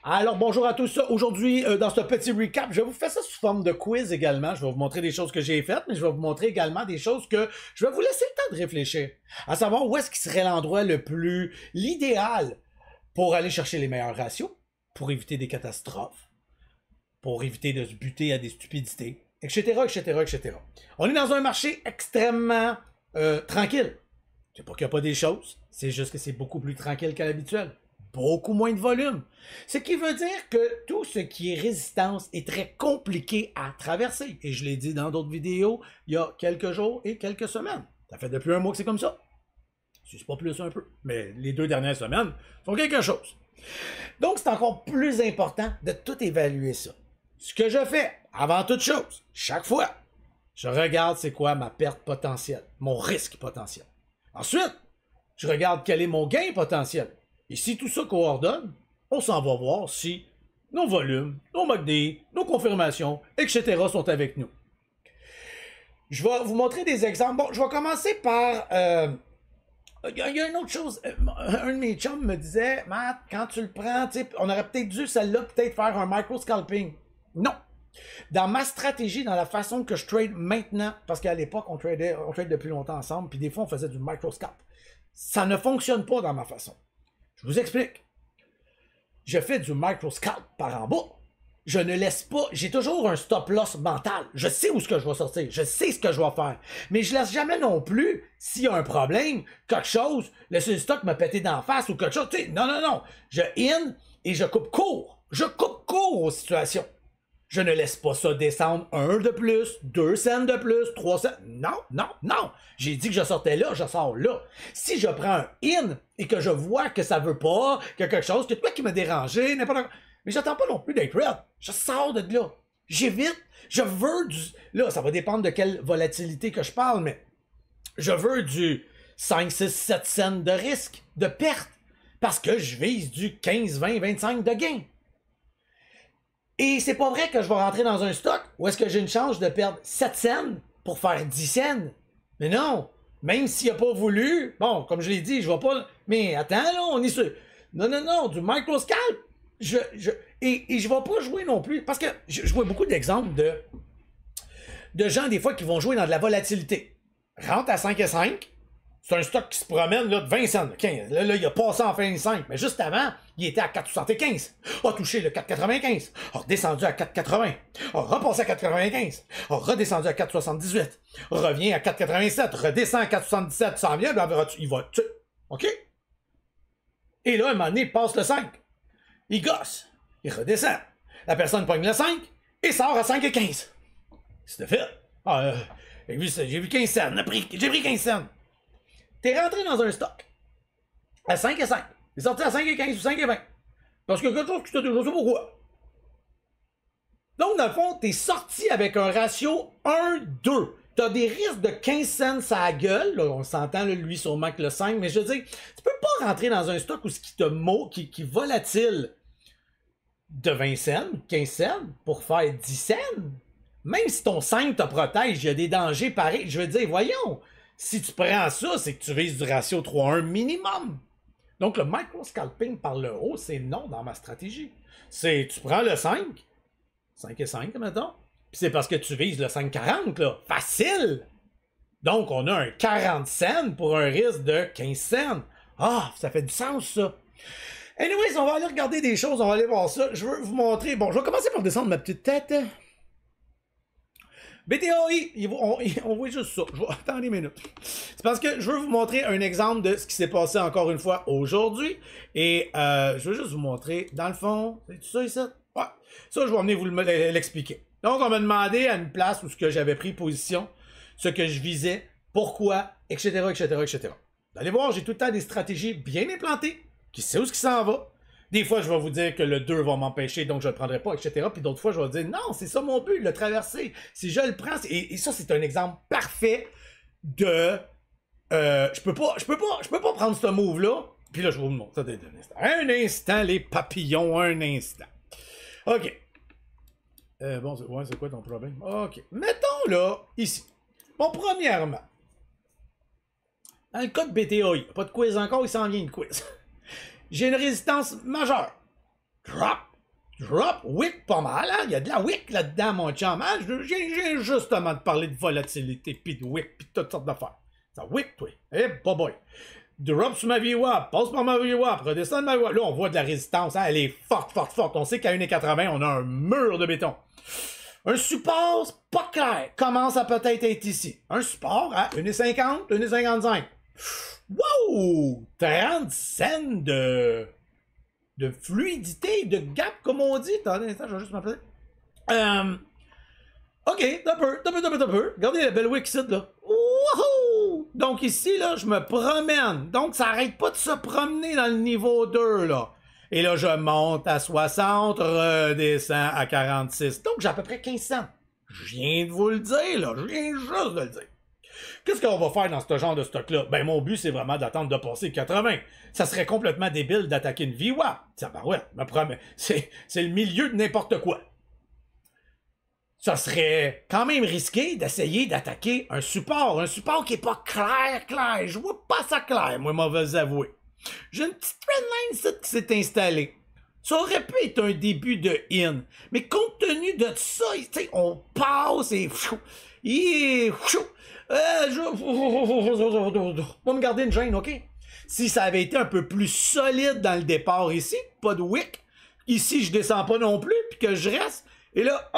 Alors, bonjour à tous. Aujourd'hui, dans ce petit recap, je vais vous faire ça sous forme de quiz également. Je vais vous montrer des choses que j'ai faites, mais je vais vous montrer également des choses que je vais vous laisser le temps de réfléchir. À savoir où est-ce qui serait l'endroit l'idéal pour aller chercher les meilleurs ratios, pour éviter des catastrophes, pour éviter de se buter à des stupidités, etc., etc., etc. On est dans un marché extrêmement tranquille. C'est pas qu'il n'y a pas des choses, c'est juste que c'est beaucoup plus tranquille qu'à l'habituel. Beaucoup moins de volume. Ce qui veut dire que tout ce qui est résistance est très compliqué à traverser. Et je l'ai dit dans d'autres vidéos il y a quelques jours et quelques semaines. Ça fait depuis un mois que c'est comme ça. C'est pas plus un peu. Mais les 2 dernières semaines sont quelque chose. Donc c'est encore plus important de tout évaluer ça. Ce que je fais, avant toute chose, chaque fois, je regarde c'est quoi ma perte potentielle, mon risque potentiel. Ensuite, je regarde quel est mon gain potentiel. Et si tout ça coordonne, on s'en va voir si nos volumes, nos MACD, nos confirmations, etc. sont avec nous. Je vais vous montrer des exemples. Bon, je vais commencer par... Il y a une autre chose. Un de mes chums me disait, Matt, quand tu le prends, on aurait peut-être dû, celle-là, peut-être faire un micro-scalping. Non. Dans ma stratégie, dans la façon que je trade maintenant, parce qu'à l'époque, on trade depuis longtemps ensemble, puis des fois, on faisait du micro-scalp. Ça ne fonctionne pas dans ma façon. Je vous explique. Je fais du micro-scalp par en bas. Je ne laisse pas... J'ai toujours un stop-loss mental. Je sais où ce que je vais sortir. Je sais ce que je vais faire. Mais je laisse jamais non plus, s'il y a un problème, quelque chose, laisser le stock me péter d'en face ou quelque chose. Tu sais, non, non, non. Je in et je coupe court. Je coupe court aux situations. Je ne laisse pas ça descendre 1 de plus, 2 cents de plus, 3 cents. Non, non, non. J'ai dit que je sortais là, je sors là. Si je prends un in et que je vois que ça veut pas, qu'il y a quelque chose, que toi qui m'a dérangé, n'importe quoi. Mais j'attends pas non plus d'être red. Je sors de là. J'évite. Je veux du... Là, ça va dépendre de quelle volatilité que je parle, mais je veux du 5, 6, 7 cents de risque, de perte. Parce que je vise du 15, 20, 25 de gain. Et c'est pas vrai que je vais rentrer dans un stock où est-ce que j'ai une chance de perdre 7 cents pour faire 10 cents. Mais non, même s'il n'a pas voulu, bon, comme je l'ai dit, je vais pas... Mais attends, là, on est sur... Non, non, non, du micro-scalp. Et je vais pas jouer non plus, parce que je vois beaucoup d'exemples de gens, des fois, qui vont jouer dans de la volatilité. Rentre à 5 et 5, c'est un stock qui se promène là, de 20 cents. 15. Là, il a passé en fin de 5, mais juste avant, il était à 4,75. A touché le 4,95. A redescendu à 4,80. A repassé à 4,95. A redescendu à 4,78. Revient à 4,87. Redescend à 4,77. S'en vient, il va... OK? Et là, un moment donné, il passe le 5. Il gosse. Il redescend. La personne pogne le 5 et sort à 5,15. C'est fait. J'ai vu 15 cents. J'ai pris 15 cents. T'es rentré dans un stock à 5 et 5. T'es sorti à 5 et 15 ou 5 et 20. Parce que quelque chose que tu t'as déjà sais pourquoi. Donc, dans le fond, t'es sorti avec un ratio 1-2. T'as des risques de 15 cents à la gueule. Là, on s'entend, lui, sûrement que le 5. Mais je veux dire, tu peux pas rentrer dans un stock où ce qui est volatile de 20 cents, 15 cents, pour faire 10 cents. Même si ton 5 te protège, il y a des dangers pareils. Je veux dire, voyons, si tu prends ça, c'est que tu vises du ratio 3-1 minimum. Donc, le micro-scalping par le haut, c'est non dans ma stratégie. C'est, tu prends le 5 et 5, mettons, puis c'est parce que tu vises le 5,40, là. Facile! Donc, on a un 40 cents pour un risque de 15 cents. Ah, ça fait du sens, ça. Anyways, on va aller regarder des choses, on va aller voir ça. Je veux vous montrer... Bon, je vais commencer par descendre ma petite tête. BTAI, on voit juste ça. Attendez une minute. C'est parce que je veux vous montrer un exemple de ce qui s'est passé encore une fois aujourd'hui. Et je veux juste vous montrer, dans le fond, c'est tout ça ici? Ouais. Ça, je vais venir vous l'expliquer. Donc, on m'a demandé à une place où j'avais pris position, ce que je visais, pourquoi, etc., etc., etc. Vous allez voir, j'ai tout le temps des stratégies bien implantées, qui sait où ce qui s'en va. Des fois, je vais vous dire que le 2 va m'empêcher, donc je ne le prendrai pas, etc. Puis d'autres fois, je vais dire, non, c'est ça mon but, le traverser. Si je le prends, et ça, c'est un exemple parfait de... je peux pas prendre ce move-là. Puis là, je vais vous montrer un instant, les papillons, un instant. OK. Bon, c'est quoi ton problème? OK. Mettons, là, ici. Bon, premièrement, dans le cas de BTAI, pas de quiz encore, il s'en vient une quiz. J'ai une résistance majeure. Drop. Drop, wick pas mal, hein? Il y a de la wick là-dedans, mon chum. Hein? J'ai justement de parler de volatilité, puis de wick, puis toutes sortes d'affaires. Ça wick, toi. Eh, boy. Drop sur ma VWAP, passe par ma VWAP, redescend de ma VWAP. Là, on voit de la résistance, hein? Elle est forte, forte, forte. On sait qu'à 1,80, on a un mur de béton. Un support, pas clair, commence à peut-être être ici. Un support à 1,50, 1,55. Wow! 30 cents de fluidité, de gap, comme on dit. Attendez un instant, je vais juste m'appeler. OK, un peu. Regardez la belle wick ici, là. Wouhou! Donc ici, là, je me promène. Donc, ça arrête pas de se promener dans le niveau 2, là. Et là, je monte à 60, redescends à 46. Donc, j'ai à peu près 15 cents. Je viens de vous le dire, là. Je viens juste de le dire. Qu'est-ce qu'on va faire dans ce genre de stock-là? Ben, mon but, c'est vraiment d'attendre de passer 80. Ça serait complètement débile d'attaquer une VWAP. Ça, ben ouais, me promets. C'est le milieu de n'importe quoi. Ça serait quand même risqué d'essayer d'attaquer un support qui est pas clair. Je vois pas ça clair, moi, mauvais avoué. J'ai une petite trendline ici qui s'est installée. Ça aurait pu être un début de in, mais compte tenu de ça, on passe et... On va me garder une gêne, OK? Si ça avait été un peu plus solide dans le départ ici, pas de wick, ici je descends pas non plus, puis que je reste, et là,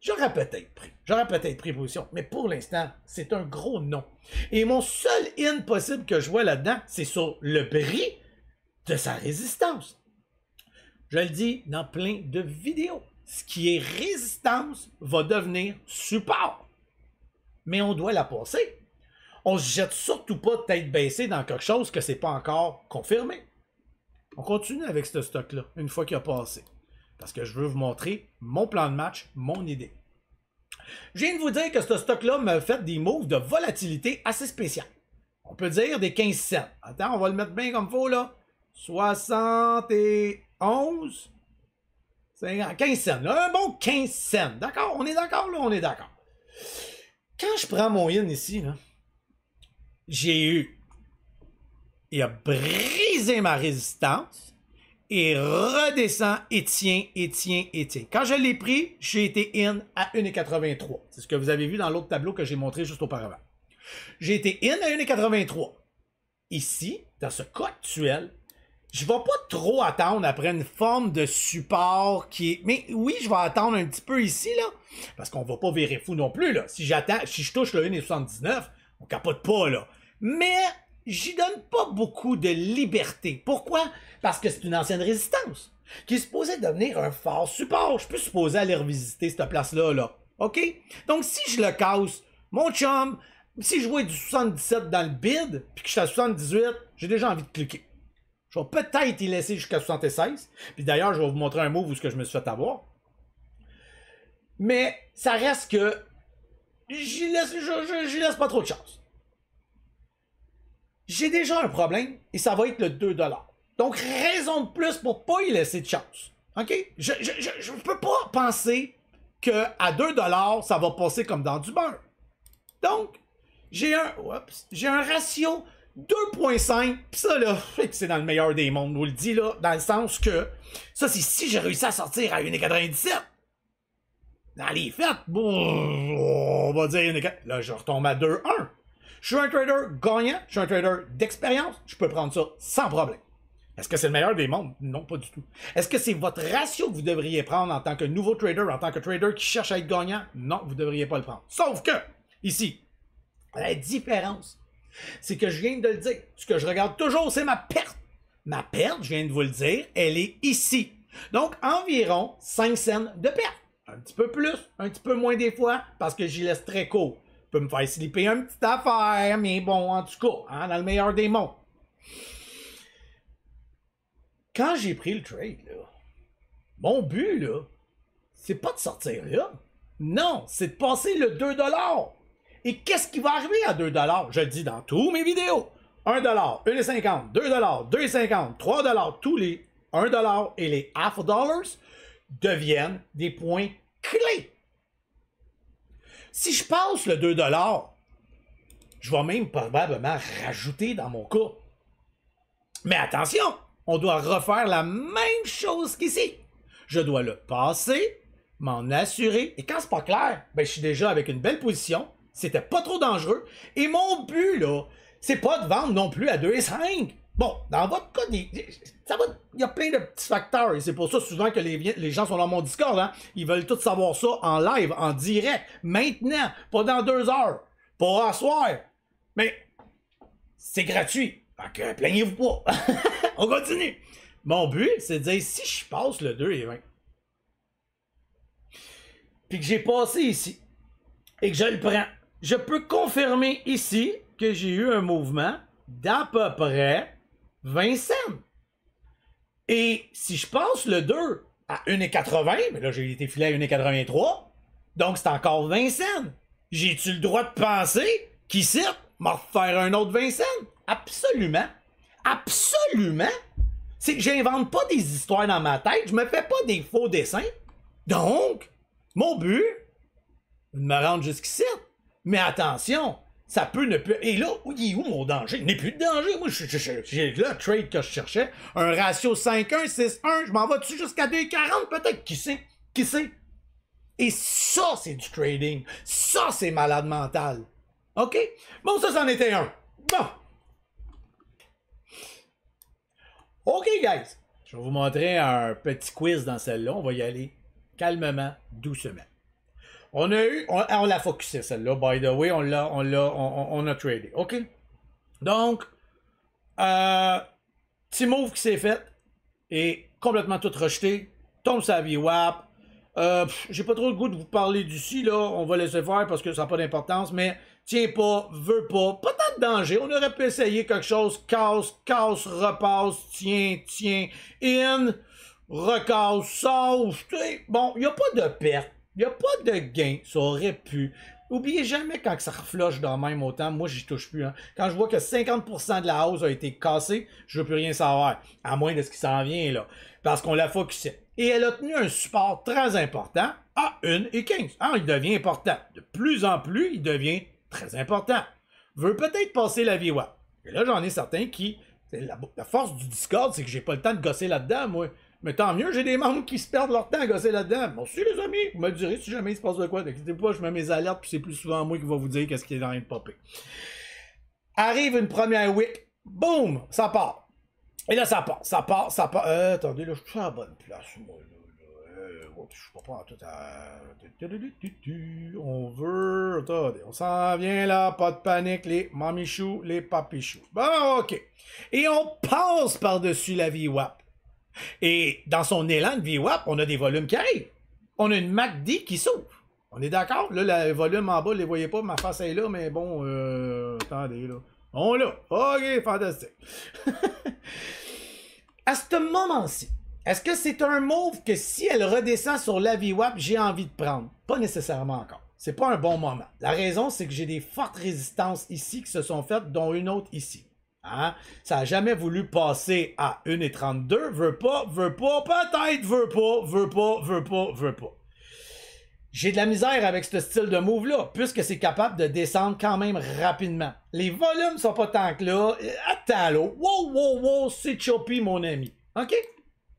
j'aurais peut-être pris position, mais pour l'instant, c'est un gros non. Et mon seul in possible que je vois là-dedans, c'est sur le prix de sa résistance. Je le dis dans plein de vidéos. Ce qui est résistance va devenir support. Mais on doit la passer. On se jette surtout pas de tête baissée dans quelque chose que c'est pas encore confirmé. On continue avec ce stock-là, une fois qu'il a passé. Parce que je veux vous montrer mon plan de match, mon idée. Je viens de vous dire que ce stock-là m'a fait des moves de volatilité assez spéciales. On peut dire des 15 cents. Attends, on va le mettre bien comme il faut, là. 71, 50, 15 cents. Là, un bon 15 cents. D'accord? On est d'accord, là? On est d'accord. Quand je prends mon in ici, là, il a brisé ma résistance et redescend et tient. Quand je l'ai pris, j'ai été in à 1,83. C'est ce que vous avez vu dans l'autre tableau que j'ai montré juste auparavant. J'ai été in à 1,83. Ici, dans ce cas actuel, je ne vais pas trop attendre après une forme de support qui est... Mais oui, je vais attendre un petit peu ici, là, parce qu'on ne va pas virer fou non plus, là. Si je touche le 1,79, on capote pas, là. Mais j'y donne pas beaucoup de liberté. Pourquoi? Parce que c'est une ancienne résistance qui est supposée devenir un fort support. Je peux supposer aller revisiter cette place-là, là. OK? Donc, si je le casse, mon chum, si je vois du 77 dans le bid, puis que je suis à 78, j'ai déjà envie de cliquer. Je vais peut-être y laisser jusqu'à 76. Puis d'ailleurs, je vais vous montrer un move où ce que je me suis fait avoir. Mais ça reste que j'y laisse pas trop de chance. J'ai déjà un problème et ça va être le 2 $. Donc, raison de plus pour pas y laisser de chance. OK? Je peux pas penser qu'à 2 $, ça va passer comme dans du beurre. Donc, j'ai un ratio 2.5, pis ça là, c'est dans le meilleur des mondes, je vous le dis là, dans le sens que, ça c'est si j'ai réussi à sortir à 1,97. Dans les fêtes, on va dire 1,97. Là, je retombe à 2,1. Je suis un trader gagnant, je suis un trader d'expérience, je peux prendre ça sans problème. Est-ce que c'est le meilleur des mondes? Non, pas du tout. Est-ce que c'est votre ratio que vous devriez prendre en tant que nouveau trader, en tant que trader qui cherche à être gagnant? Non, vous ne devriez pas le prendre. Sauf que, ici, la différence, c'est que je viens de le dire. Ce que je regarde toujours, c'est ma perte. Ma perte, je viens de vous le dire, elle est ici. Donc, environ 5 cents de perte. Un petit peu plus, un petit peu moins des fois, parce que j'y laisse très court. Je peux me faire slipper une petite affaire, mais bon, en tout cas, hein, dans le meilleur des mondes. Quand j'ai pris le trade, là, mon but, là, c'est pas de sortir là. Non, c'est de passer le 2 $. Et qu'est-ce qui va arriver à 2 $? Je le dis dans tous mes vidéos. 1 $, 1,50 $, 2 $, 2,50 $, 3 $, tous les 1 $ et les half dollars deviennent des points clés. Si je passe le 2 $, je vais même probablement rajouter dans mon cas. Mais attention, on doit refaire la même chose qu'ici. Je dois le passer, m'en assurer. Et quand c'est pas clair, ben je suis déjà avec une belle position. C'était pas trop dangereux. Et mon but, là, c'est pas de vendre non plus à 2,5. Bon, dans votre cas, il y a plein de petits facteurs. Et c'est pour ça souvent que les gens sont dans mon Discord. Hein? Ils veulent tous savoir ça en live, en direct, maintenant, pas dans 2 heures, pas à soir. Mais c'est gratuit. Donc, plaignez-vous pas. On continue. Mon but, c'est de dire, si je passe le 2,20, puis que j'ai passé ici, et que je le prends, je peux confirmer ici que j'ai eu un mouvement d'à peu près 20 cents. Et si je passe le 2 à 1,80, mais là j'ai été filé à 1,83, donc c'est encore 20 cents. J'ai-tu le droit de penser qu'ici, m'en refaire un autre 20 cents? Absolument. Absolument. C'est que j'invente pas des histoires dans ma tête, je me fais pas des faux dessins. Donc, mon but, de me rendre jusqu'ici. Mais attention, ça peut ne plus... Et là, il est où mon danger? Il n'est plus de danger. Moi, j'ai le trade que je cherchais. Un ratio 5-1, 6-1, je m'en vais dessus jusqu'à 2,40 peut-être. Qui sait? Qui sait? Et ça, c'est du trading. Ça, c'est malade mental. OK? Bon, ça, c'en était un. Bon. OK, guys. Je vais vous montrer un petit quiz dans celle-là. On va y aller calmement, doucement. On l'a focusé, celle-là, by the way. On a tradé. OK? Donc, petit move qui s'est fait et complètement tout rejeté. Tombe sa VWAP. J'ai pas trop le goût de vous parler d'ici, là. On va laisser faire parce que ça n'a pas d'importance, mais tiens pas, veux pas. Pas tant de danger. On aurait pu essayer quelque chose. Casse, repasse, tiens, in, recasse, sauce. Bon, il n'y a pas de perte. Il n'y a pas de gain. Ça aurait pu. Oubliez jamais quand ça refloche dans même autant. Moi, j'y touche plus. Hein. Quand je vois que 50% de la hausse a été cassée, je veux plus rien savoir. À moins de ce qui s'en vient, là. Parce qu'on l'a focusé. Et elle a tenu un support très important à 1,15. Ah, il devient important. De plus en plus, il devient très important. Veut peut-être passer la VWAP. Et là, j'en ai certains qui... La force du Discord, c'est que j'ai pas le temps de gosser là-dedans, moi. Mais tant mieux, j'ai des membres qui se perdent leur temps à gosser là-dedans. Bon, si les amis, vous me direz si jamais il se passe de quoi. N'inquiétez pas, je mets mes alertes, puis c'est plus souvent moi qui va vous dire qu'est-ce qui est en train de popper. Arrive une première wick, boum, ça part. Et là, ça part. Attendez, là, je suis à la bonne place, moi, là. Je sais pas en tout à... On veut... Attendez, on s'en vient là, pas de panique, les mamichous, les papichous. Bon, OK. Et on passe par-dessus la VWAP. Et dans son élan de VWAP, on a des volumes qui arrivent. On a une MACD qui s'ouvre. On est d'accord? Là, le volume en bas, vous ne les voyez pas, ma face est là, mais bon, attendez, là. On l'a. OK, fantastique. À ce moment-ci, est-ce que c'est un move que si elle redescend sur la VWAP, j'ai envie de prendre? Pas nécessairement encore. C'est pas un bon moment. La raison, c'est que j'ai des fortes résistances ici qui se sont faites, dont une autre ici. Hein? Ça n'a jamais voulu passer à 1,32. Veut pas, peut-être, veut pas. J'ai de la misère avec ce style de move-là, puisque c'est capable de descendre quand même rapidement. Les volumes sont pas tant que là. Attends là. Wow, c'est choppy, mon ami. OK?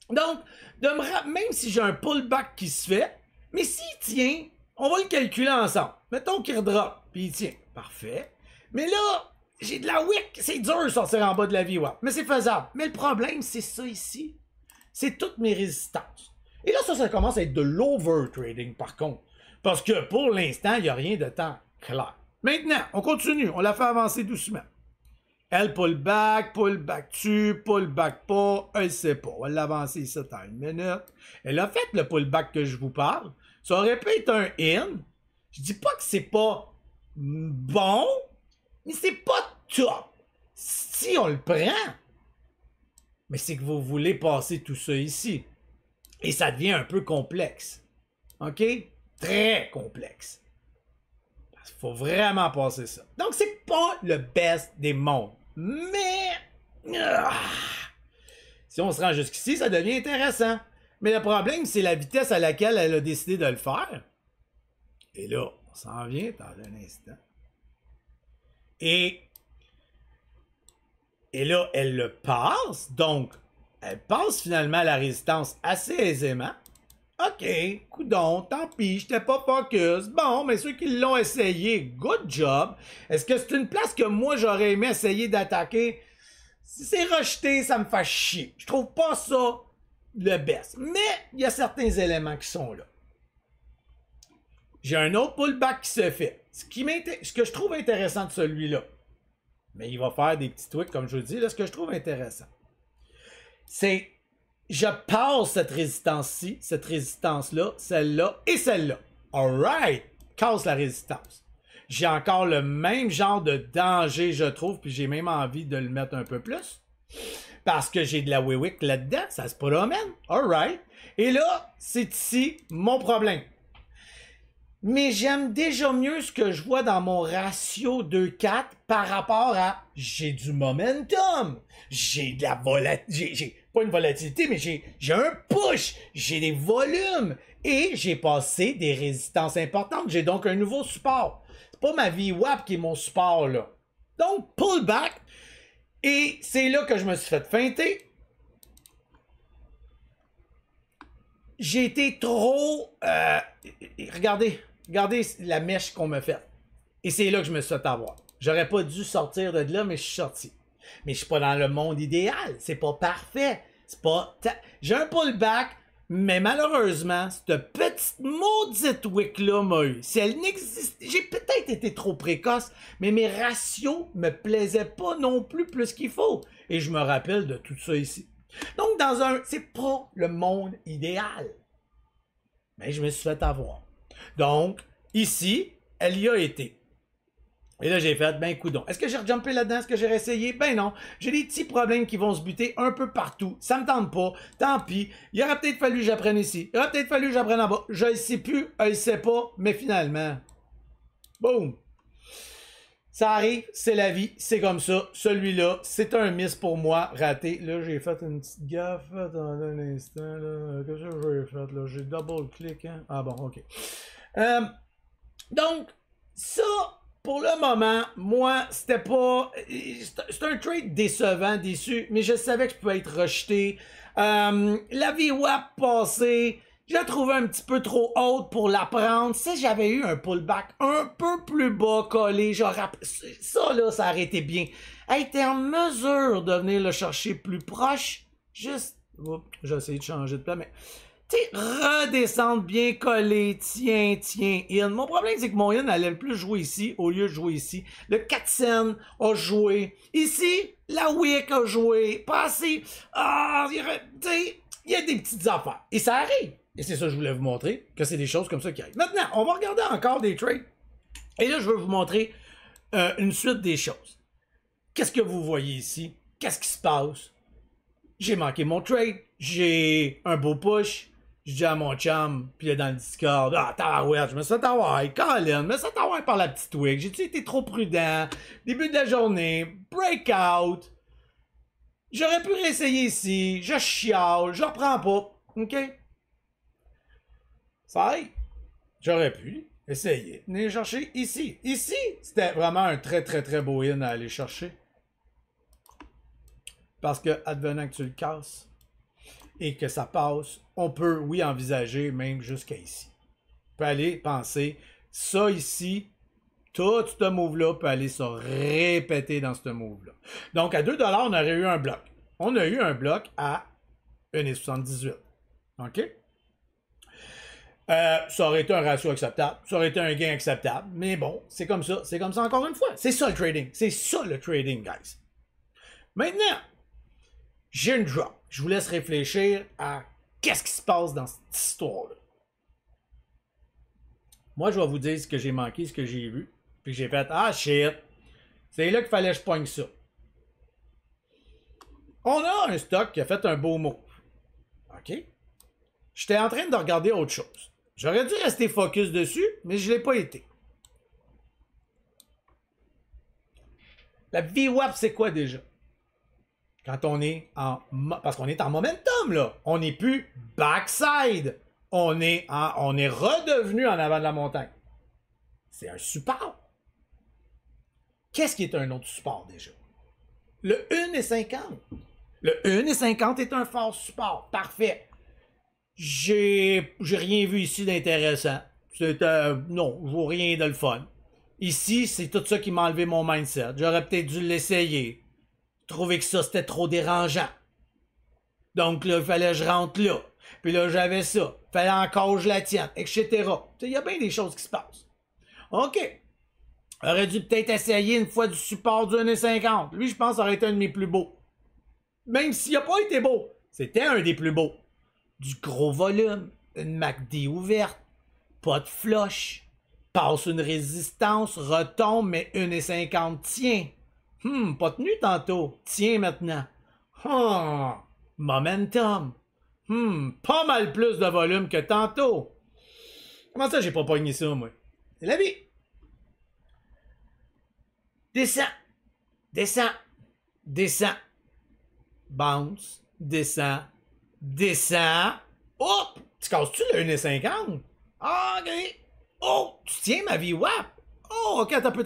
Donc, même si j'ai un pullback qui se fait, mais s'il tient, on va le calculer ensemble. Mettons qu'il redrop, puis il tient. Parfait. Mais là, j'ai de la wick. C'est dur de sortir en bas de la VWAP, mais c'est faisable. Mais le problème, c'est ça ici. C'est toutes mes résistances. Et là, ça commence à être de l'over-trading, par contre. Parce que pour l'instant, il n'y a rien de temps clair. Maintenant, on continue. On la fait avancer doucement. Elle pull back dessus, pull back pas, elle sait pas. On va l'avancer ici dans une minute. Elle a fait le pullback que je vous parle. Ça aurait pu être un in. Je dis pas que c'est pas bon, mais c'est pas top. Si on le prend, mais c'est que vous voulez passer tout ça ici. Et ça devient un peu complexe. OK? Très complexe. Il faut vraiment passer ça. Donc, c'est pas le best des mondes. Mais... si on se rend jusqu'ici, ça devient intéressant. Mais le problème, c'est la vitesse à laquelle elle a décidé de le faire. Et là, on s'en vient dans un instant. Et là, elle le passe. Donc, elle passe finalement la résistance assez aisément. OK, coudon, tant pis, j'étais pas focus. Bon, mais ceux qui l'ont essayé, good job. Est-ce que c'est une place que moi j'aurais aimé essayer d'attaquer? Si c'est rejeté, ça me fait chier. Je trouve pas ça le best. Mais il y a certains éléments qui sont là. J'ai un autre pullback qui se fait. Ce que je trouve intéressant de celui-là, mais il va faire des petits tweaks, comme je vous dis, là, ce que je trouve intéressant, c'est je passe cette résistance-ci, cette résistance-là, celle-là et celle-là. Alright! Casse la résistance. J'ai encore le même genre de danger, je trouve, puis j'ai même envie de le mettre un peu plus. Parce que j'ai de la Wewick là-dedans, ça se promène. Alright. Et là, c'est ici mon problème. Mais j'aime déjà mieux ce que je vois dans mon ratio 2-4 par rapport à j'ai du momentum, j'ai de la volatilité, j'ai pas une volatilité, mais j'ai un push, j'ai des volumes et j'ai passé des résistances importantes. J'ai donc un nouveau support. C'est pas ma VWAP qui est mon support là. Donc, pullback. Et c'est là que je me suis fait feinter. J'ai été trop... regardez la mèche qu'on me fait. Et c'est là que je me suis fait avoir. J'aurais pas dû sortir de là, mais je suis sorti. Mais je suis pas dans le monde idéal. C'est pas parfait. C'est pas... J'ai un pullback, mais malheureusement, cette petite maudite wick-là m'a eu. Si elle n'existe... J'ai peut-être été trop précoce, mais mes ratios me plaisaient pas non plus qu'il faut. Et je me rappelle de tout ça ici. Donc, c'est pas le monde idéal. Mais je me suis fait avoir. Donc, ici, elle y a été. Et là, j'ai fait, ben, coudonc. Est-ce que j'ai rejumpé là-dedans? Est-ce que j'ai réessayé? Ben non. J'ai des petits problèmes qui vont se buter un peu partout. Ça me tente pas. Tant pis. Il aurait peut-être fallu que j'apprenne ici. Il aurait peut-être fallu que j'apprenne en bas. Je ne sais plus, je ne sais pas, mais finalement, boum. Ça arrive, c'est la vie, c'est comme ça. Celui-là, c'est un miss pour moi, raté. Là, j'ai fait une petite gaffe. Attendez un instant, là. Qu'est-ce que j'ai fait, là? J'ai double-click, hein? Ah bon, OK. Donc, ça, pour le moment, moi, c'était pas... C'est un trade décevant, déçu, mais je savais que je pouvais être rejeté. La VWAP passée... Je la trouvais un petit peu trop haute pour la prendre. Si j'avais eu un pullback un peu plus bas collé, ça là, ça aurait été bien. Elle était en mesure de venir le chercher plus proche. Juste, j'ai essayé de changer de plan, mais tu sais, redescendre bien collé, tiens, in. Mon problème, c'est que mon in allait le plus jouer ici au lieu de jouer ici. Le 4 cents a joué. Ici, la wick a joué. Passé, tu sais, il y a des petites affaires. Et ça arrive. Et c'est ça que je voulais vous montrer, que c'est des choses comme ça qui arrivent. Maintenant, on va regarder encore des trades. Et là, je veux vous montrer une suite des choses. Qu'est-ce que vous voyez ici? Qu'est-ce qui se passe? J'ai manqué mon trade. J'ai un beau push. Je dis à mon chum, puis il est dans le Discord, ah, tabarouette, je me suis fait avoir, Colin, je me suis fait avoir par la petite wig. J'ai-tu été trop prudent? Début de la journée, breakout. J'aurais pu réessayer ici, je chiale, je reprends pas. OK? Ça aille. J'aurais pu essayer. Venir chercher ici. Ici, c'était vraiment un très beau in à aller chercher. Parce que, advenant que tu le casses et que ça passe, on peut, oui, envisager même jusqu'à ici. On peut aller penser, ça ici, tout ce move-là peut aller se répéter dans ce move-là. Donc, à 2$, on aurait eu un bloc. On a eu un bloc à 1,78. OK? Ça aurait été un ratio acceptable, ça aurait été un gain acceptable, mais bon, c'est comme ça encore une fois. C'est ça le trading, guys. Maintenant, j'ai une drop. Je vous laisse réfléchir à qu'est-ce qui se passe dans cette histoire-là. Moi, je vais vous dire ce que j'ai manqué, ce que j'ai vu, puis j'ai fait, ah shit, c'est là qu'il fallait que je pogne ça. On a un stock qui a fait un beau move. OK? J'étais en train de regarder autre chose. J'aurais dû rester focus dessus, mais je ne l'ai pas été. La VWAP, c'est quoi déjà? Quand on est en... Parce qu'on est en momentum, là. On n'est plus backside. On est redevenu en avant de la montagne. C'est un support. Qu'est-ce qui est un autre support déjà? Le 1,50. Le 1,50 est un fort support. Parfait. J'ai rien vu ici d'intéressant. Non, je vois rien de le fun. Ici, c'est tout ça qui m'a enlevé mon mindset. J'aurais peut-être dû l'essayer. Trouver que ça, c'était trop dérangeant. Donc là, il fallait que je rentre là. Puis là, j'avais ça. Fallait encore que je la tienne, etc. Il y a bien des choses qui se passent. OK. Aurait dû peut-être essayer une fois du support du 1,50. Lui, je pense, ça aurait été un de mes plus beaux. Même s'il n'a pas été beau, c'était un des plus beaux. Du gros volume, une MACD ouverte, pas de flush, passe une résistance, retombe, mais 1,50 tient. Pas tenu tantôt, tient maintenant. Momentum. Pas mal plus de volume que tantôt. Comment ça, j'ai pas pogné ça, moi? C'est la vie. Descend, descend, descend. Bounce, descend, descend. Hop! Tu casses-tu le 1,50? Ah, ok. Oh, tu tiens ma VWAP. Oh, ok, t'as peu.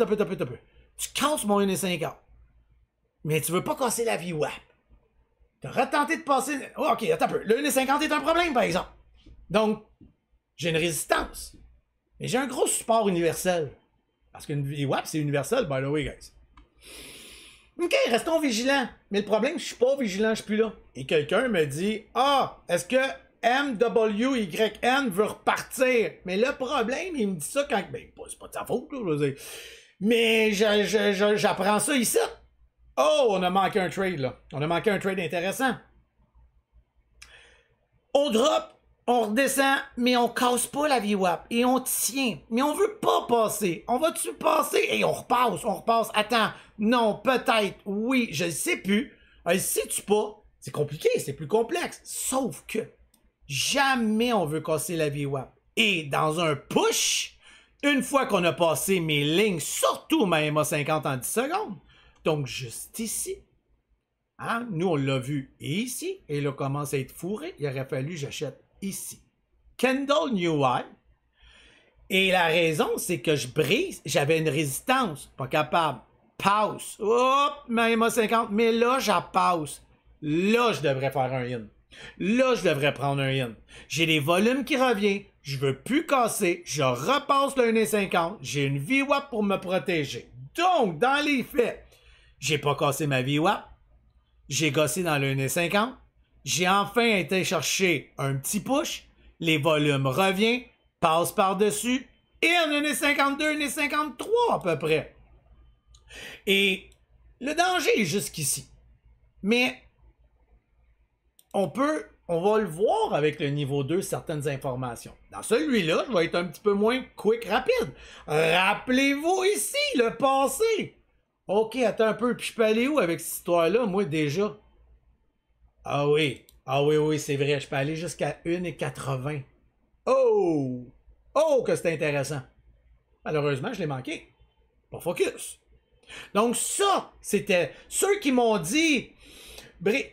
Tu casses mon 1,50. Mais tu veux pas casser la VWAP. T'as retenté de passer. Oh, ok, attends un peu. Le 1,50 est un problème, par exemple. Donc, j'ai une résistance. Mais j'ai un gros support universel. Parce qu'une VWAP, c'est universel, by the way, guys. OK, restons vigilants. Mais le problème, je suis pas vigilant, je suis plus là. Et quelqu'un me dit, est-ce que MWYN veut repartir? Mais le problème, il me dit ça quand... Ben, c'est pas de sa faute, là, je veux dire. Mais j'apprends ça ici. Oh, on a manqué un trade, là. On a manqué un trade intéressant. On drop, on redescend, mais on casse pas la VWAP. Et on tient. Mais on veut pas passer. On va-tu passer? Et on repasse. Attends, non, peut-être, oui, je ne sais plus. Sais-tu pas? C'est compliqué, c'est plus complexe. Sauf que jamais on veut casser la VWAP. Et dans un push, une fois qu'on a passé mes lignes, surtout ma MA50 en 10 secondes, donc juste ici, hein, nous on l'a vu ici, et là commence à être fourré, il aurait fallu que j'achète ici. Candle New High. Et la raison, c'est que je brise, j'avais une résistance, pas capable. Pause. Hop, ma MA50, mais là, j'en passe. Là, je devrais faire un in. Là, je devrais prendre un in. J'ai des volumes qui reviennent, je veux plus casser, je repasse le 1,50, j'ai une VWAP pour me protéger. Donc, dans les faits, j'ai pas cassé ma VWAP, j'ai gossé dans le 1,50, j'ai enfin été chercher un petit push, les volumes reviennent, passe par-dessus, et un 1,52, 1,53 à peu près. Et le danger est jusqu'ici. Mais on va le voir avec le niveau 2 certaines informations. Dans celui-là, je vais être un petit peu moins quick, rapide. Rappelez-vous ici, le passé. OK, attends un peu, puis je peux aller où avec cette histoire-là, moi, déjà? Ah oui, c'est vrai, je peux aller jusqu'à 1,80. Oh! Oh, que c'est intéressant. Malheureusement, je l'ai manqué. Pas focus. Donc ça, c'était ceux qui m'ont dit...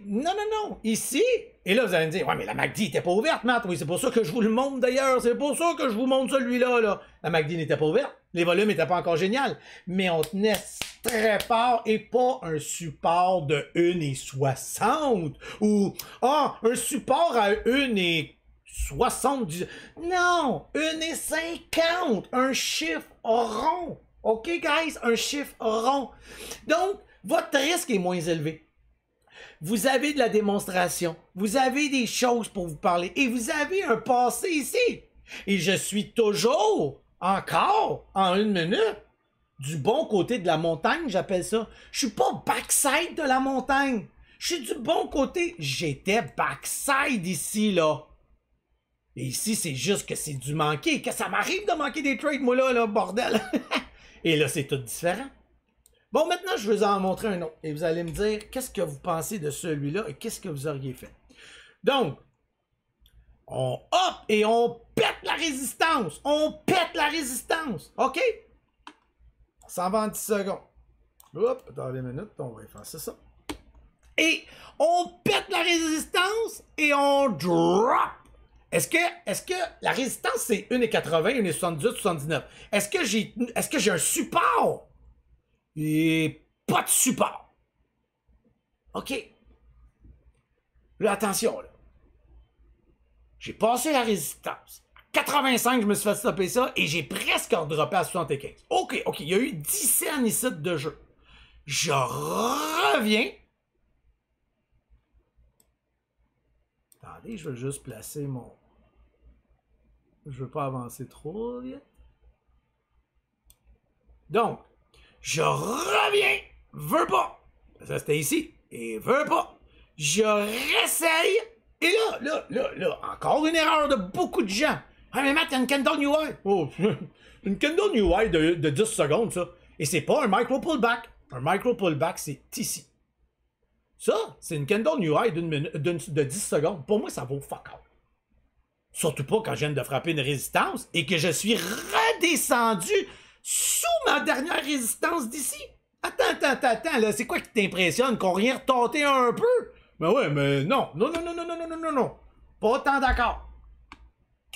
Non, ici... Et là, vous allez me dire, ouais, mais la MACD n'était pas ouverte, Matt. Oui, c'est pour ça que je vous le montre d'ailleurs. C'est pour ça que je vous montre celui-là. Là. La MACD n'était pas ouverte. Les volumes n'étaient pas encore géniaux. Mais on tenait très fort et pas un support de 1,60 ou un support à 1,70. Non, 1,50. Un chiffre rond. OK, guys? Un chiffre rond. Donc, votre risque est moins élevé. Vous avez de la démonstration. Vous avez des choses pour vous parler. Et vous avez un passé ici. Et je suis toujours, encore, en 1 minute, du bon côté de la montagne, j'appelle ça. Je suis pas backside de la montagne. Je suis du bon côté. J'étais backside ici, là. Et ici, c'est juste que c'est du manqué. Que ça m'arrive de manquer des trades, moi, là bordel. Et là, c'est tout différent. Bon, maintenant, je vais vous en montrer un autre. Et vous allez me dire qu'est-ce que vous pensez de celui-là et qu'est-ce que vous auriez fait. Donc, on hop et on pète la résistance. On pète la résistance. OK? On s'en va en 10 secondes. Hop, attendez une minute, on va effacer ça. Et on pète la résistance et on drop. Est-ce que la résistance, c'est 1,80, 1,78, 79? Est-ce que j'ai un support? Et pas de support. OK. Là, attention, là. J'ai passé la résistance. 85, je me suis fait stopper ça et j'ai presque redroppé à 75. OK, il y a eu 10 cents ici de jeu. Je reviens. Attendez, je veux juste placer mon... Je veux pas avancer trop vite. Donc, je reviens. Veux pas. Ça, c'était ici. Et veux pas. Je réessaye. Et là, encore une erreur de beaucoup de gens. Ah, mais Matt, il y a une candle new high. Oh, une candle new high de 10 secondes, ça. Et c'est pas un micro pullback. Un micro pullback, c'est ici. Ça, c'est une candle new high de 10 secondes. Pour moi, ça vaut fuck all. Surtout pas quand je viens de frapper une résistance et que je suis redescendu sous ma dernière résistance d'ici. Attends, là, c'est quoi qui t'impressionne? Qu'on rien retâté un peu? Mais ouais, mais non. Non. Pas autant d'accord.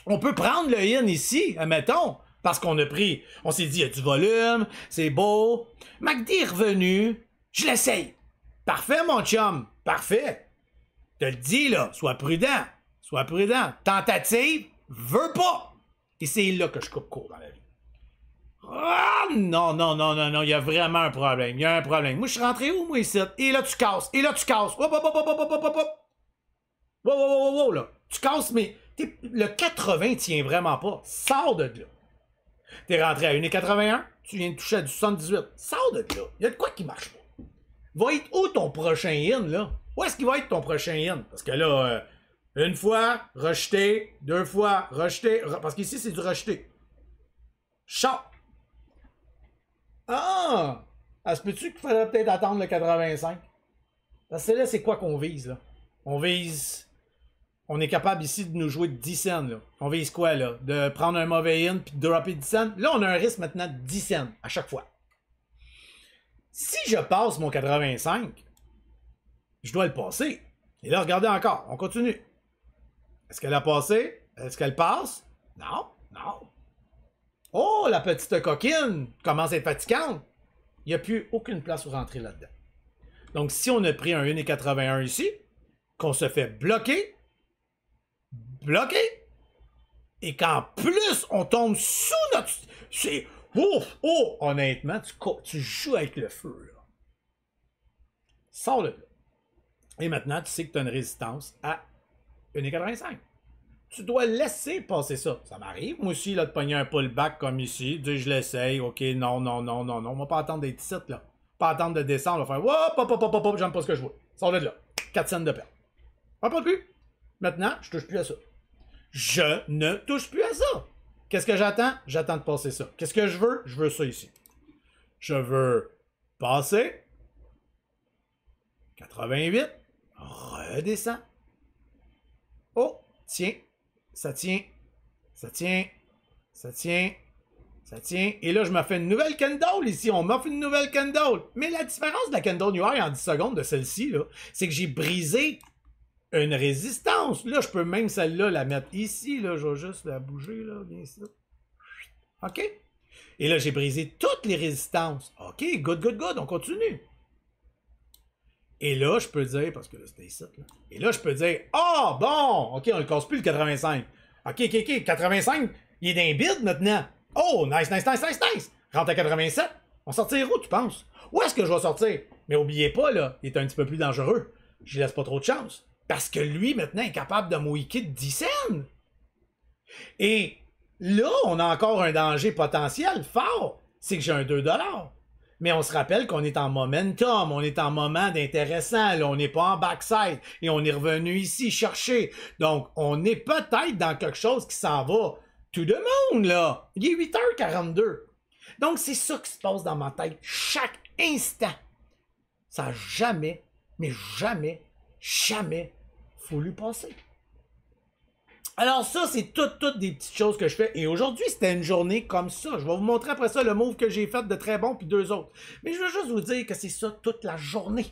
On peut prendre le in ici, admettons, parce qu'on a pris, on s'est dit, il y a du volume, c'est beau. MACD est revenu, je l'essaye. Parfait, mon chum, parfait. Je te le dis, là, sois prudent. Sois prudent. Tentative, veux pas. Et c'est là que je coupe court dans la vie. Ah, non, il y a vraiment un problème. Il y a un problème. Moi, je suis rentré où, moi, ici? Et là, tu casses. Wow, là. Tu casses, mais le 80 tient vraiment pas. Sors de là. T'es rentré à 1,81, tu viens de toucher à du 78. Sors de là. Il y a de quoi qui marche pas. Va être où ton prochain in, là? Où est-ce qu'il va être ton prochain in? Parce que là, une fois, rejeté, deux fois, rejeté, parce qu'ici, c'est du rejeté. Chat. Ah! Se peut-tu qu'il faudrait peut-être attendre le 85? Parce que là, c'est quoi qu'on vise, là? On vise... On est capable ici de nous jouer de 10 cents, là. On vise quoi, là? De prendre un mauvais in puis de dropper 10 cents. Là, on a un risque maintenant de 10 cents à chaque fois. Si je passe mon 85, je dois le passer. Et là, regardez encore. On continue. Est-ce qu'elle a passé? Est-ce qu'elle passe? Non. Oh, la petite coquine commence à être fatigante. Il n'y a plus aucune place pour rentrer là-dedans. Donc, si on a pris un 1,81 ici, qu'on se fait bloquer, et qu'en plus, on tombe sous notre... C'est... Oh, honnêtement, tu joues avec le feu, là. Sors de là. Et maintenant, tu sais que tu as une résistance à 1,85. Tu dois laisser passer ça. Ça m'arrive, moi aussi, là, de pogner un pullback comme ici, de dire je l'essaye, ok, non, on va pas attendre des titres, là. Pas attendre de descendre, on va faire hop, j'aime pas ce que je vois. Sors de là. 4 cents de perte. On parle plus. Maintenant, je touche plus à ça. Je ne touche plus à ça. Qu'est-ce que j'attends? J'attends de passer ça. Qu'est-ce que je veux? Je veux ça ici. Je veux passer. 88. Redescend. Oh, tiens. Ça tient. Et là, je me fais une nouvelle candle ici. On m'offre une nouvelle candle. Mais la différence de la candle New High en 10 secondes de celle-ci, là, c'est que j'ai brisé une résistance. Là, je peux même celle-là la mettre ici. Là, je vais juste la bouger, là, bien sûr. OK? Et là, j'ai brisé toutes les résistances. OK, good. On continue. Et là, je peux dire, parce que là, c'était ici, là. Et là, je peux dire, ah, bon, OK, on ne le casse plus, le 85. OK, 85, il est d'un bid maintenant. Oh, nice. Rentre à 87. On sortira où, tu penses? Où est-ce que je vais sortir? Mais oubliez pas, là, il est un petit peu plus dangereux. Je laisse pas trop de chance. Parce que lui, maintenant, est capable de mouiller de 10 cents. Et là, on a encore un danger potentiel fort. C'est que j'ai un 2 $. Mais on se rappelle qu'on est en momentum, on est en moment d'intéressant, là, on n'est pas en backside, et on est revenu ici chercher. Donc, on est peut-être dans quelque chose qui s'en va tout de monde, là. Il est 8h42. Donc, c'est ça qui se passe dans ma tête chaque instant. Ça n'a jamais, mais jamais voulu passer. Alors ça, c'est toutes des petites choses que je fais. Et aujourd'hui, c'était une journée comme ça. Je vais vous montrer après ça le move que j'ai fait de très bon, puis 2 autres. Mais je veux juste vous dire que c'est ça toute la journée.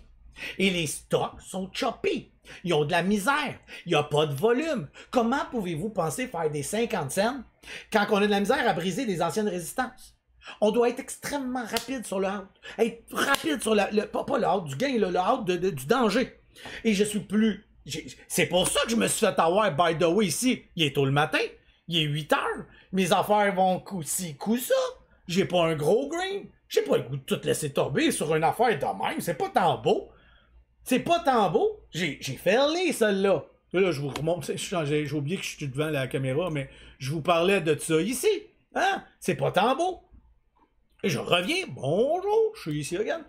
Et les stocks sont choppés. Ils ont de la misère. Il n'y a pas de volume. Comment pouvez-vous penser faire des 50 cents quand on a de la misère à briser des anciennes résistances? On doit être extrêmement rapide sur le out. Être rapide sur pas le out du gain, le out du danger. Et je suis plus C'est pour ça que je me suis fait avoir, by the way, ici. Il est tôt le matin. Il est 8 heures. Mes affaires vont coup-ci, coup-ça. J'ai pas un gros green. J'ai pas le goût de tout laisser tomber sur une affaire de même. C'est pas tant beau. C'est pas tant beau. J'ai failé, celle-là. Là, je vous remonte. J'ai oublié que je suis devant la caméra, mais je vous parlais de ça ici. Hein? C'est pas tant beau. Et je reviens. Bonjour, je suis ici, regarde.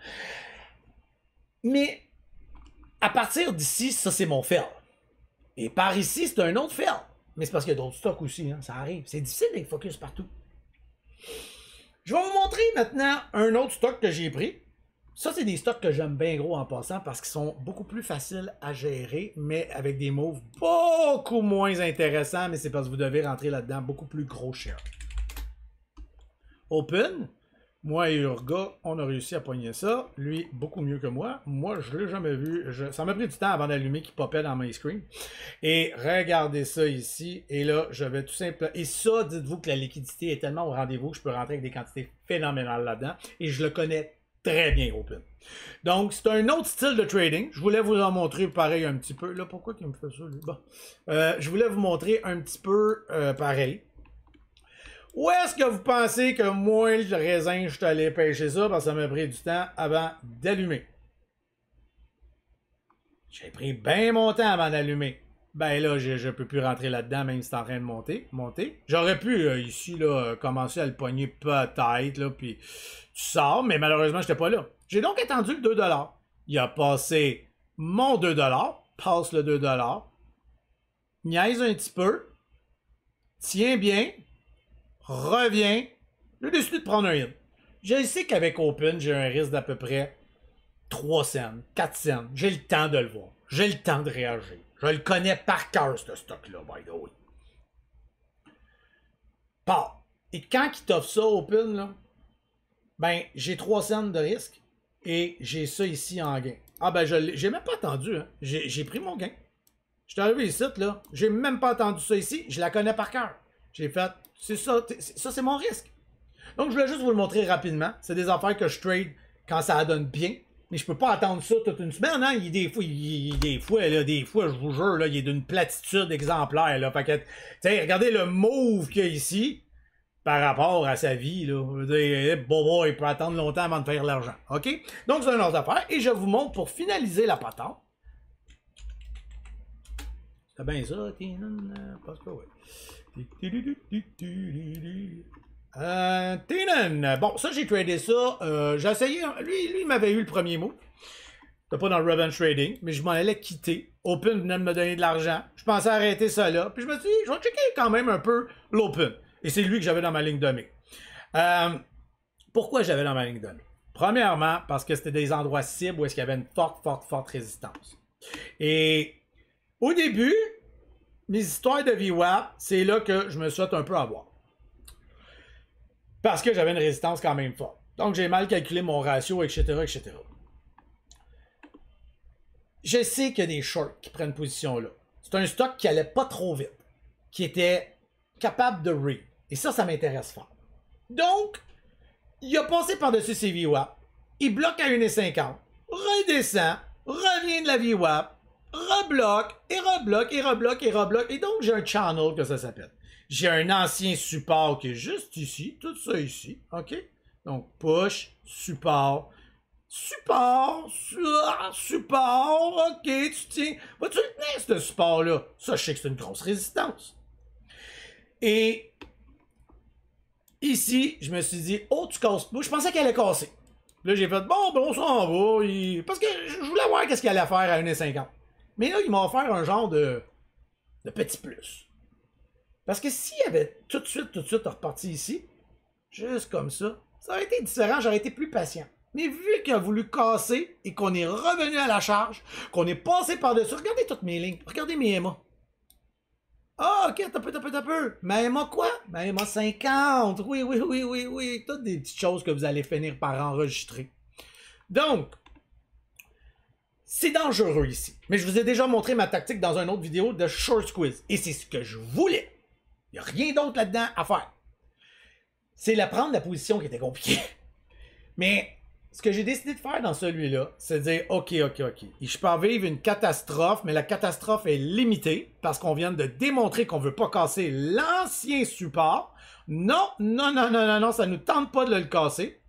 Mais à partir d'ici, ça, c'est mon fail. Et par ici, c'est un autre fail. Mais c'est parce qu'il y a d'autres stocks aussi, hein, ça arrive. C'est difficile d'être focus partout. Je vais vous montrer maintenant un autre stock que j'ai pris. Ça, c'est des stocks que j'aime bien gros en passant parce qu'ils sont beaucoup plus faciles à gérer, mais avec des moves beaucoup moins intéressants, mais c'est parce que vous devez rentrer là-dedans beaucoup plus gros cher. Open. Moi et Urga, on a réussi à pogner ça. Lui, beaucoup mieux que moi. Moi, je ne l'ai jamais vu. Ça m'a pris du temps avant d'allumer qu'il popait dans my screen. Et regardez ça ici. Et là, je vais tout simplement... Et ça, dites-vous que la liquidité est tellement au rendez-vous que je peux rentrer avec des quantités phénoménales là-dedans. Et je le connais très bien, Open. Donc, c'est un autre style de trading. Je voulais vous en montrer pareil un petit peu. Là, pourquoi il me fait ça, lui? Bon. Je voulais vous montrer un petit peu pareil. Où est-ce que vous pensez que moi, le raisin, je suis allé pêcher ça parce que ça m'a pris du temps avant d'allumer? J'ai pris bien mon temps avant d'allumer. Ben là, je ne peux plus rentrer là-dedans, même si c'est en train de monter. J'aurais pu, ici, là, commencer à le pogner peut-être, là, puis tu sors, mais malheureusement, je n'étais pas là. J'ai donc attendu le 2$. Il a passé mon 2$, passe le 2$, niaise un petit peu, tient bien, revient, j'ai décidé de prendre un hit. Je sais qu'avec Open, j'ai un risque d'à peu près 3 cents, 4 cents. J'ai le temps de le voir. J'ai le temps de réagir. Je le connais par cœur, ce stock-là, by the way. Pas. Et quand il t'offre ça, Open, là, ben, j'ai 3 cents de risque et j'ai ça ici en gain. Ah ben, j'ai même pas attendu, hein. J'ai pris mon gain. Je suis arrivé ici, là. J'ai même pas attendu ça ici. Je la connais par cœur. J'ai fait... C'est ça, c'est mon risque. Donc, je voulais juste vous le montrer rapidement. C'est des affaires que je trade quand ça donne bien. Mais je peux pas attendre ça toute une semaine, hein. Des fois, je vous jure, là, il est d'une platitude exemplaire, là. Fait que, tu sais, regardez le move qu'il y a ici par rapport à sa vie, là. Bobo, il peut attendre longtemps avant de faire l'argent. OK? Donc, c'est une autre affaire. Et je vous montre pour finaliser la patente. C'est bien ça, parce que oui. Tinan. Bon, ça, j'ai tradé ça. J'ai essayé. Lui, il m'avait eu le premier mot. C'était pas dans le Revenge Trading, mais je m'en allais quitter. Open venait de me donner de l'argent. Je pensais arrêter ça là. Puis je me suis dit, je vais checker quand même un peu l'Open. Et c'est lui que j'avais dans ma ligne de mire. Pourquoi j'avais dans ma ligne de mire? Premièrement, parce que c'était des endroits cibles où est-ce qu'il y avait une forte résistance. Et au début, mes histoires de VWAP, c'est là que je me suis fait un peu avoir. Parce que j'avais une résistance quand même forte. Donc, j'ai mal calculé mon ratio, etc., etc. Je sais qu'il y a des shorts qui prennent position là. C'est un stock qui allait pas trop vite, qui était capable de read. Et ça m'intéresse fort. Donc, il a passé par-dessus ses VWAP. Il bloque à 1,50, redescend, revient de la VWAP, rebloque, et rebloque, et rebloque, et rebloque. Et donc, j'ai un channel que ça s'appelle. J'ai un ancien support qui est juste ici, tout ça ici, OK? Donc, push, support, support, OK, tu tiens. Vas-tu le tenir, ce support-là? Ça, je sais que c'est une grosse résistance. Et ici, je me suis dit, oh, tu casses pas. Je pensais qu'elle allait casser. Là, j'ai fait, bon, ben, on s'en va. Parce que je voulais voir qu'est-ce qu'il allait faire à 1,50. Mais là, il m'a offert un genre de petit plus. Parce que s'il avait tout de suite reparti ici, juste comme ça aurait été différent, j'aurais été plus patient. Mais vu qu'il a voulu casser et qu'on est revenu à la charge, qu'on est passé par-dessus, regardez toutes mes lignes, regardez mes EMA. Ah, ok, t'as peu. Mais EMA quoi? Mais EMA 50. Oui. Toutes des petites choses que vous allez finir par enregistrer. Donc, c'est dangereux ici. Mais je vous ai déjà montré ma tactique dans une autre vidéo de short squeeze. Et c'est ce que je voulais. Il n'y a rien d'autre là-dedans à faire. C'est prendre la position qui était compliquée. Mais ce que j'ai décidé de faire dans celui-là, c'est de dire, OK. Je peux en vivre une catastrophe, mais la catastrophe est limitée parce qu'on vient de démontrer qu'on ne veut pas casser l'ancien support. Non, ça ne nous tente pas de le casser.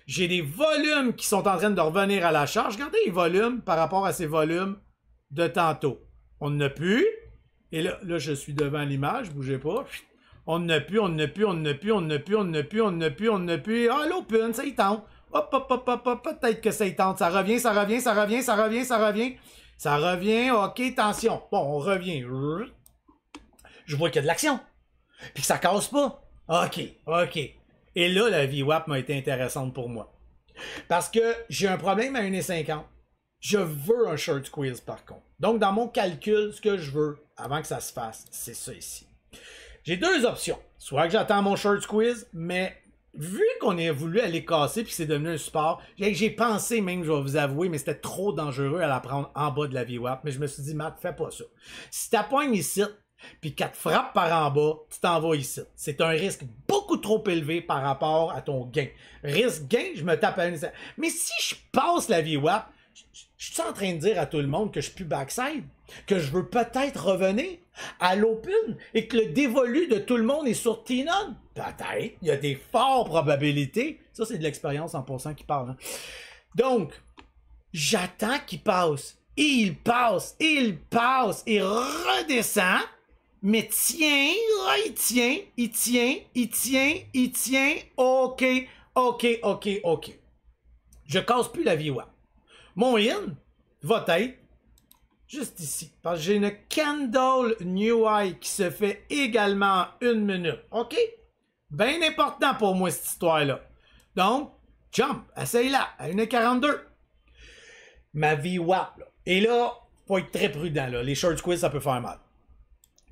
J'ai des volumes qui sont en train de revenir à la charge. Regardez les volumes par rapport à ces volumes de tantôt. On n'a plus. Et là, je suis devant l'image, bougez pas. On n'a plus. Ah, l'open, ça y tente. Hop, peut-être que ça y tente. Ça revient. Ça revient, ok, tension. Bon, on revient. Je vois qu'il y a de l'action. Puis que ça casse pas. Ok. Et là, la VWAP m'a été intéressante pour moi. Parce que j'ai un problème à 1,50. Je veux un short squeeze par contre. Donc, dans mon calcul, ce que je veux, avant que ça se fasse, c'est ça ici. J'ai deux options. Soit que j'attends mon short squeeze, mais vu qu'on a voulu aller casser puis que c'est devenu un support, j'ai pensé même, je vais vous avouer, mais c'était trop dangereux à la prendre en bas de la VWAP. Mais je me suis dit, Matt, fais pas ça. Si tu poignes ici, puis qu'elle te frappe par en bas, tu t'en vas ici. C'est un risque beaucoup trop élevé par rapport à ton gain. Risque-gain, je me tape à une... Mais si je passe la VWAP, je suis en train de dire à tout le monde que je suis plus backside, que je veux peut-être revenir à l'open et que le dévolu de tout le monde est sur T-None? Peut-être, il y a des fortes probabilités. Ça, c'est de l'expérience en passant qui parle. Hein? Donc, j'attends qu'il passe. Et il passe, et redescend. Mais tiens, il tient. OK. Je casse plus la VWAP. Mon in va être juste ici. Parce que j'ai une candle new high qui se fait également en 1 minute. OK? Bien important pour moi cette histoire-là. Donc, jump, essaye-la à 1,42. Ma VWAP, là. Et là, faut être très prudent, là. Les short squeeze, ça peut faire mal.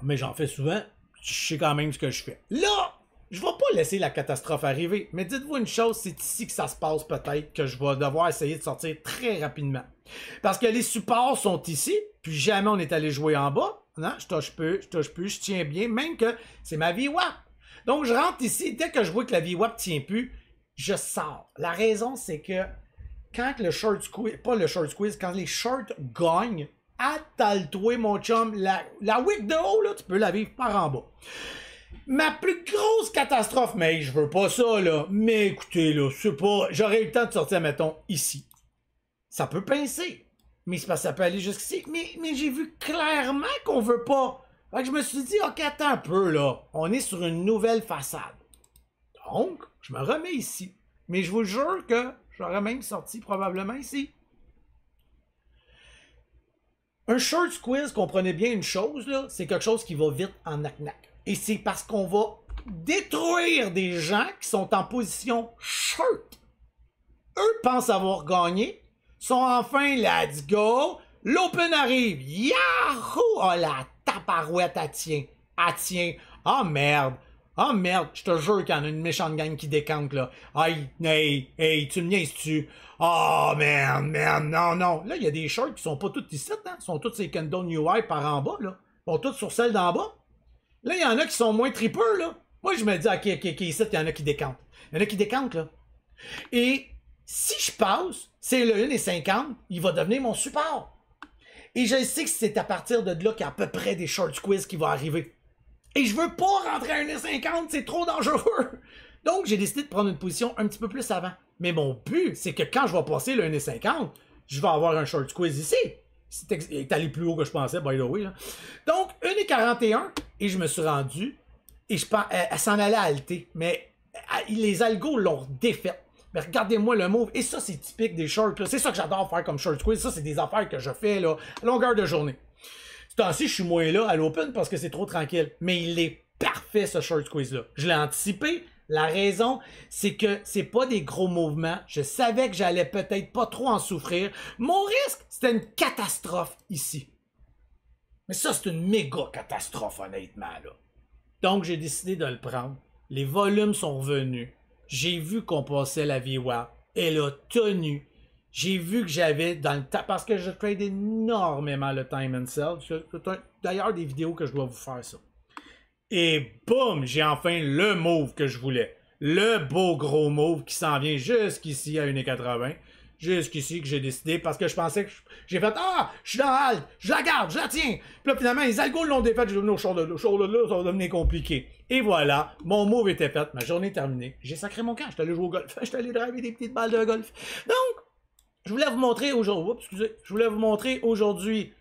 Mais j'en fais souvent. Je sais quand même ce que je fais. Là, je ne vais pas laisser la catastrophe arriver. Mais dites-vous une chose, c'est ici que ça se passe peut-être, que je vais devoir essayer de sortir très rapidement. Parce que les supports sont ici, puis jamais on est allé jouer en bas. Non, je touche plus, je tiens bien, même que c'est ma VWAP. Donc, je rentre ici, dès que je vois que la VWAP ne tient plus, je sors. La raison, c'est que quand le short squeeze, pas le short squeeze, quand les shorts gagnent, attale-toi, mon chum, la wick de haut, là, tu peux la vivre par en bas. Ma plus grosse catastrophe, mais je veux pas ça, là. Mais écoutez, là, c'est pas... J'aurais eu le temps de sortir, mettons, ici. Ça peut pincer. Mais c'est parce que ça peut aller jusqu'ici. Mais j'ai vu clairement qu'on veut pas. Fait que je me suis dit, OK, attends un peu, là. On est sur une nouvelle façade. Donc, je me remets ici. Mais je vous jure que j'aurais même sorti probablement ici. Un short squeeze, comprenez bien une chose, là, c'est quelque chose qui va vite en knack-knack. Et c'est parce qu'on va détruire des gens qui sont en position short. Eux pensent avoir gagné, sont enfin let's go, l'open arrive, yahoo! Oh la taparouette, elle tient. Oh merde, je te jure qu'il y en a une méchante gang qui décante là. Hey, tu me niaises-tu? Oh merde, non. Là, il y a des shorts qui sont pas toutes ici, hein? Ils sont toutes ces candle new high par en bas, là. Ils sont toutes sur celle d'en bas. Là, il y en a qui sont moins tripeux, là. Moi, je me dis, OK, ici, il y en a qui décantent. Il y en a qui décantent, là. Et si je passe, c'est le 1,50, il va devenir mon support. Et je sais que c'est à partir de là qu'il y a à peu près des short squeeze qui vont arriver. Et je veux pas rentrer à 1,50, c'est trop dangereux. Donc, j'ai décidé de prendre une position un petit peu plus avant. Mais mon but, c'est que quand je vais passer le 1,50, je vais avoir un short squeeze ici. C'est allé plus haut que je pensais, by the way. Là. Donc, 1,41, et je me suis rendu, et je pense, elle s'en allait à halter, mais les algos l'ont défaite. Mais regardez-moi le move, et ça, c'est typique des shorts. C'est ça que j'adore faire comme short squeeze. Ça, c'est des affaires que je fais là, à longueur de journée. Ce temps-ci, je suis moins là à l'open parce que c'est trop tranquille. Mais il est parfait, ce short squeeze-là. Je l'ai anticipé. La raison, c'est que c'est pas des gros mouvements. Je savais que j'allais peut-être pas trop en souffrir. Mon risque, c'était une catastrophe ici. Mais ça, c'est une méga catastrophe, honnêtement, là. Donc, j'ai décidé de le prendre. Les volumes sont revenus. J'ai vu qu'on passait la VWAP. Elle a tenu. J'ai vu que j'avais dans le temps, parce que je trade énormément le time and sell. D'ailleurs, des vidéos que je dois vous faire ça. Et boum, j'ai enfin le move que je voulais. le beau gros move qui s'en vient jusqu'ici à 1,80. Jusqu'ici que j'ai décidé parce que je pensais que j'ai fait ah, je suis dans la halte, je la garde, je la tiens. Puis là, finalement, les algos l'ont défaite, j'ai dit au short de là, ça va devenir compliqué. Et voilà, mon move était fait, ma journée est terminée. J'ai sacré mon camp, j'étais allé jouer au golf, j'étais allé driver des petites balles de golf. Donc, je voulais vous montrer aujourd'hui, je voulais vous montrer aujourd'hui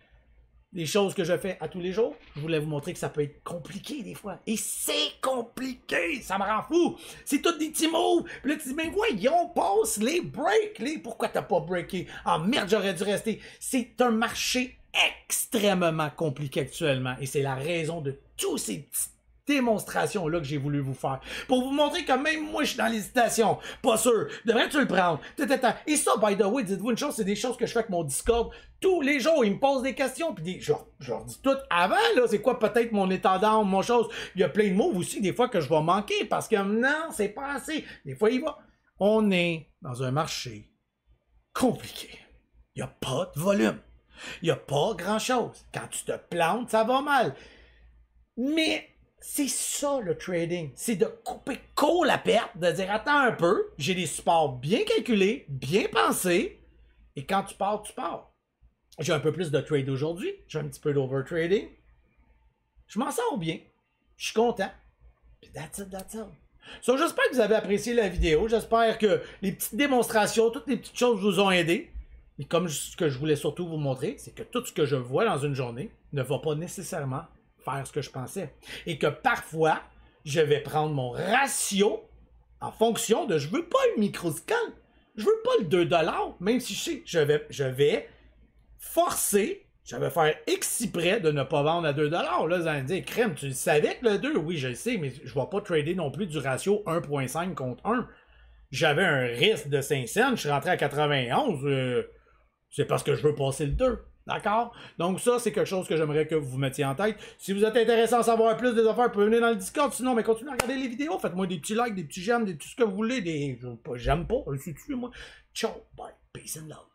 des choses que je fais à tous les jours. Je voulais vous montrer que ça peut être compliqué des fois. Et c'est compliqué! Ça me rend fou! C'est tout des petits moves! Puis là, tu dis, mais voyons, passe les breaks! Pourquoi t'as pas breaké? Ah merde, j'aurais dû rester. C'est un marché extrêmement compliqué actuellement. Et c'est la raison de tous ces petits démonstration-là que j'ai voulu vous faire. Pour vous montrer que même moi, je suis dans l'hésitation. Pas sûr. Devrais-tu le prendre? Et ça, by the way, dites-vous une chose, c'est des choses que je fais avec mon Discord. Tous les jours, ils me posent des questions, puis je leur dis tout avant, là, c'est quoi peut-être mon état d'âme, mon chose. Il y a plein de mots aussi, des fois, que je vais manquer, parce que non, c'est pas assez. Des fois, il va. On est dans un marché compliqué. Il n'y a pas de volume. Il n'y a pas grand-chose. Quand tu te plantes, ça va mal. Mais c'est ça le trading, c'est de couper court la perte, de dire attends un peu, j'ai des supports bien calculés, bien pensés, et quand tu pars, tu pars. J'ai un peu plus de trade aujourd'hui, j'ai un petit peu d'overtrading, je m'en sors bien, je suis content, puis that's it. So, j'espère que vous avez apprécié la vidéo, j'espère que les petites démonstrations, toutes les petites choses vous ont aidé, et comme ce que je voulais surtout vous montrer, c'est que tout ce que je vois dans une journée ne va pas nécessairement faire ce que je pensais. Et que parfois, je vais prendre mon ratio en fonction de je veux pas une microscale, je veux pas le 2$, même si je sais, je vais forcer, je vais faire exprès de ne pas vendre à 2$. Là, vous allez me dire, crème, tu le savais que le 2? Oui, je le sais, mais je vais pas trader non plus du ratio 1.5 contre 1. J'avais un risque de 5 cents, je suis rentré à 91, c'est parce que je veux passer le 2. D'accord? Donc ça, c'est quelque chose que j'aimerais que vous mettiez en tête. Si vous êtes intéressé à en savoir plus des affaires, vous pouvez venir dans le Discord. Sinon, mais continuez à regarder les vidéos. Faites-moi des petits likes, des petits j'aime, tout ce que vous voulez. J'aime pas, c'est moi. Ciao, bye, peace and love.